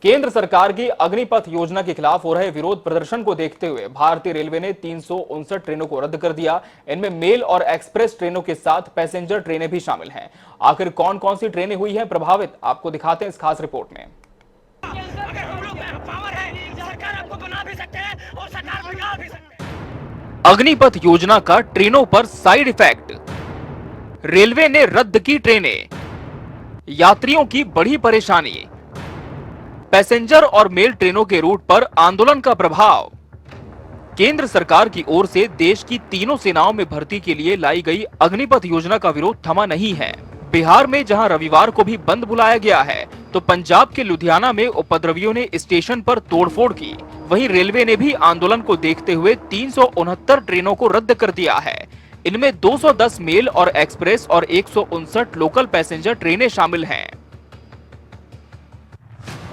केंद्र सरकार की अग्निपथ योजना के खिलाफ हो रहे विरोध प्रदर्शन को देखते हुए भारतीय रेलवे ने 359 ट्रेनों को रद्द कर दिया। इनमें मेल और एक्सप्रेस ट्रेनों के साथ पैसेंजर ट्रेनें भी शामिल हैं। आखिर कौन कौन सी ट्रेनें हुई हैं प्रभावित, आपको दिखाते हैं इस खास रिपोर्ट में। अगर हम लोग पावर है, सरकार आपको बना भी सकते हैं और सरकार बिगाड़ भी सकते हैं। अग्निपथ योजना का ट्रेनों पर साइड इफेक्ट, रेलवे ने रद्द की ट्रेनें, यात्रियों की बड़ी परेशानी, पैसेंजर और मेल ट्रेनों के रूट पर आंदोलन का प्रभाव। केंद्र सरकार की ओर से देश की तीनों सेनाओं में भर्ती के लिए लाई गई अग्निपथ योजना का विरोध थमा नहीं है। बिहार में जहां रविवार को भी बंद बुलाया गया है, तो पंजाब के लुधियाना में उपद्रवियों ने स्टेशन पर तोड़फोड़ की। वहीं रेलवे ने भी आंदोलन को देखते हुए 369 ट्रेनों को रद्द कर दिया है। इनमें 210 मेल और एक्सप्रेस और 159 लोकल पैसेंजर ट्रेनें शामिल हैं।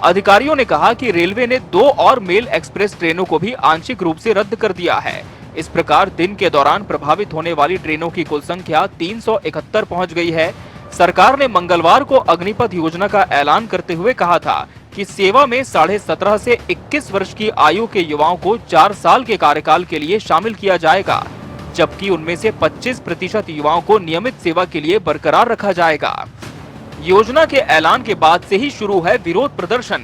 अधिकारियों ने कहा कि रेलवे ने 2 और मेल एक्सप्रेस ट्रेनों को भी आंशिक रूप से रद्द कर दिया है। इस प्रकार दिन के दौरान प्रभावित होने वाली ट्रेनों की कुल संख्या 371 पहुंच गई है। सरकार ने मंगलवार को अग्निपथ योजना का ऐलान करते हुए कहा था कि सेवा में 17.5 से 21 वर्ष की आयु के युवाओं को 4 साल के कार्यकाल के लिए शामिल किया जाएगा, जबकि उनमें से 25% युवाओं को नियमित सेवा के लिए बरकरार रखा जाएगा। योजना के ऐलान के बाद से ही शुरू है विरोध प्रदर्शन।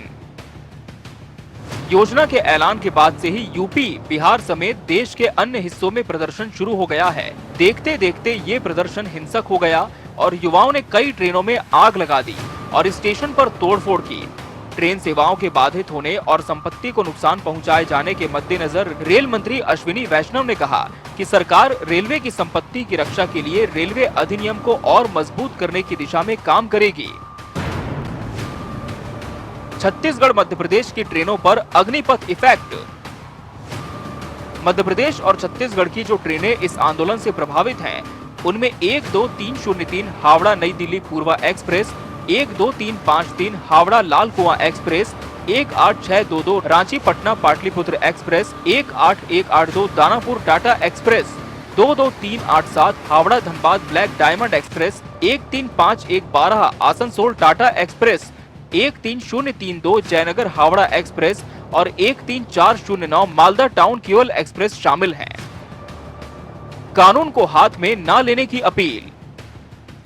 योजना के ऐलान के बाद से ही यूपी, बिहार समेत देश के अन्य हिस्सों में प्रदर्शन शुरू हो गया है। देखते देखते ये प्रदर्शन हिंसक हो गया और युवाओं ने कई ट्रेनों में आग लगा दी और स्टेशन पर तोड़फोड़ की। ट्रेन सेवाओं के बाधित होने और संपत्ति को नुकसान पहुंचाए जाने के मद्देनजर रेल मंत्री अश्विनी वैष्णव ने कहा कि सरकार रेलवे की संपत्ति की रक्षा के लिए रेलवे अधिनियम को और मजबूत करने की दिशा में काम करेगी। छत्तीसगढ़ मध्य प्रदेश की ट्रेनों पर अग्निपथ इफेक्ट। मध्य प्रदेश और छत्तीसगढ़ की जो ट्रेनें इस आंदोलन से प्रभावित हैं, उनमें 12303 हावड़ा नई दिल्ली पूर्वा एक्सप्रेस, 12353 हावड़ा लाल कुआं express, 18622 Ranchi Patna Pataliputra express, 18182 Danapur Tata express, 22387 Howrah Dhanbad black diamond express, 13512 Asansol Tata express, 13032 Jaynagar Howrah express और 13409 मालदा टाउन क्यूअल एक्सप्रेस शामिल हैं। कानून को हाथ में न लेने की अपील।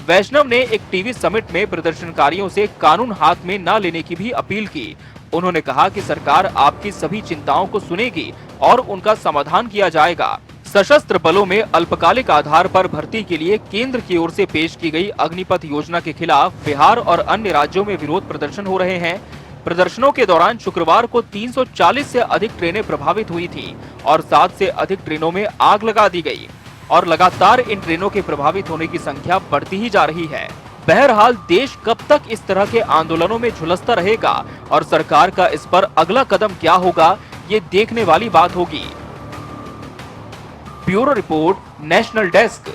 वैष्णव ने एक टीवी समिट में प्रदर्शनकारियों से कानून हाथ में न लेने की भी अपील की। उन्होंने कहा कि सरकार आपकी सभी चिंताओं को सुनेगी और उनका समाधान किया जाएगा। सशस्त्र बलों में अल्पकालिक आधार पर भर्ती के लिए केंद्र की ओर से पेश की गई अग्निपथ योजना के खिलाफ बिहार और अन्य राज्यों में विरोध प्रदर्शन हो रहे हैं। प्रदर्शनों के दौरान शुक्रवार को 340 से अधिक ट्रेनें प्रभावित हुई थी और 7 से अधिक ट्रेनों में आग लगा दी गई और लगातार इन ट्रेनों के प्रभावित होने की संख्या बढ़ती ही जा रही है। बहरहाल देश कब तक इस तरह के आंदोलनों में झुलसता रहेगा और सरकार का इस पर अगला कदम क्या होगा, ये देखने वाली बात होगी। Bureau report, national desk.